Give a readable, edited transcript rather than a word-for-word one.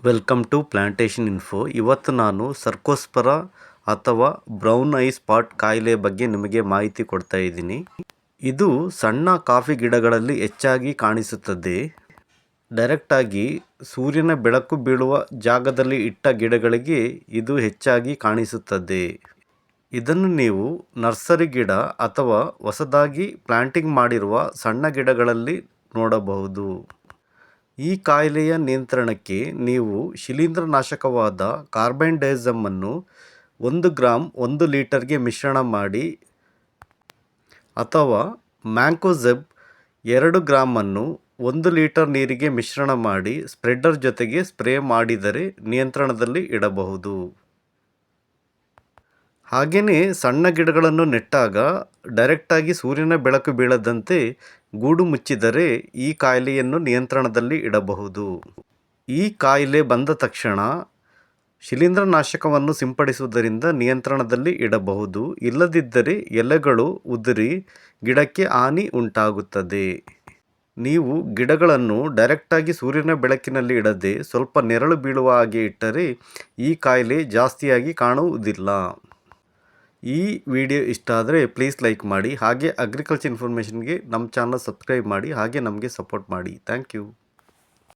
Welcome to plantation info. ಇವತ್ತು ನಾನು ಸರ್ಕೋಸ್ಪರ ಅಥವಾ ಬ್ರೌನ್ ಐ ಸ್ಪಾಟ್ ಕಾಯಿಲೆ ಬಗ್ಗೆ ನಿಮಗೆ ಮಾಹಿತಿ ಕೊಡ್ತಾ ಇದ್ದೀನಿ. ಇದು ಸಣ್ಣ ಕಾಫಿ ಗಿಡಗಳಲ್ಲಿ ಹೆಚ್ಚಾಗಿ ಕಾಣಿಸುತ್ತದೆ. ಡೈರೆಕ್ಟಾಗಿ ಸೂರ್ಯನ ಬೆಳಕು ಬೀಳುವ ಜಾಗದಲ್ಲಿ ಇಟ್ಟ ಗಿಡಗಳಿಗೆ ಇದು ಹೆಚ್ಚಾಗಿ ಕಾಣಿಸುತ್ತದೆ. ಇದನ್ನು ನೀವು ನರ್ಸರಿ ಗಿಡ ಅಥವಾ ಹೊಸದಾಗಿ ಪ್ಲಾಂಟಿಂಗ್ ಮಾಡಿರುವ ಸಣ್ಣ ಗಿಡಗಳಲ್ಲಿ ನೋಡಬಹುದು. ಈ ಕಾಯಿಲೆಯ ನಿಯಂತ್ರಣಕ್ಕೆ ನೀವು ಶಿಲೀಂಧ್ರನಾಶಕವಾದ ಕಾರ್ಬೆಂಡಾಜಿಮನ್ನು 1 ಗ್ರಾಂ 1 ಲೀಟರ್ಗೆ ಮಿಶ್ರಣ ಮಾಡಿ ಅಥವಾ ಮ್ಯಾಂಕೋಜೆಬ್ 2 ಗ್ರಾಮನ್ನು 1 ಲೀಟರ್ ನೀರಿಗೆ ಮಿಶ್ರಣ ಮಾಡಿ ಸ್ಪ್ರೆಡರ್ ಜೊತೆಗೆ ಸ್ಪ್ರೇ ಮಾಡಿದರೆ ನಿಯಂತ್ರಣದಲ್ಲಿ ಇಡಬಹುದು. ಹಾಗೆಯೇ ಸಣ್ಣ ಗಿಡಗಳನ್ನು ನೆಟ್ಟಾಗ ಡೈರೆಕ್ಟಾಗಿ ಸೂರ್ಯನ ಬೆಳಕು ಬೀಳದಂತೆ ಗೂಡು ಮುಚ್ಚಿದರೆ ಈ ಕಾಯಿಲೆಯನ್ನು ನಿಯಂತ್ರಣದಲ್ಲಿ ಇಡಬಹುದು. ಈ ಕಾಯಿಲೆ ಬಂದ ತಕ್ಷಣ ಶಿಲೀಂಧ್ರನಾಶಕವನ್ನು ಸಿಂಪಡಿಸುವುದರಿಂದ ನಿಯಂತ್ರಣದಲ್ಲಿ ಇಡಬಹುದು. ಇಲ್ಲದಿದ್ದರೆ ಎಲೆಗಳು ಉದುರಿ ಗಿಡಕ್ಕೆ ಹಾನಿ ಉಂಟಾಗುತ್ತದೆ. ನೀವು ಗಿಡಗಳನ್ನು ಡೈರೆಕ್ಟಾಗಿ ಸೂರ್ಯನ ಬೆಳಕಿನಲ್ಲಿ ಇಡದೆ ಸ್ವಲ್ಪ ನೆರಳು ಬೀಳುವ ಹಾಗೆ ಇಟ್ಟರೆ ಈ ಕಾಯಿಲೆ ಜಾಸ್ತಿಯಾಗಿ ಕಾಣುವುದಿಲ್ಲ. ಈ ವಿಡಿಯೋ ಇಷ್ಟ ಆದರೆ ಪ್ಲೀಸ್ ಲೈಕ್ ಮಾಡಿ. ಹಾಗೆ ಅಗ್ರಿಕಲ್ಚರ್ ಇನ್ಫಾರ್ಮೇಷನ್ಗೆ ನಮ್ಮ ಚಾನಲ್ ಸಬ್ಸ್ಕ್ರೈಬ್ ಮಾಡಿ. ಹಾಗೆ ನಮಗೆ ಸಪೋರ್ಟ್ ಮಾಡಿ. Thank you.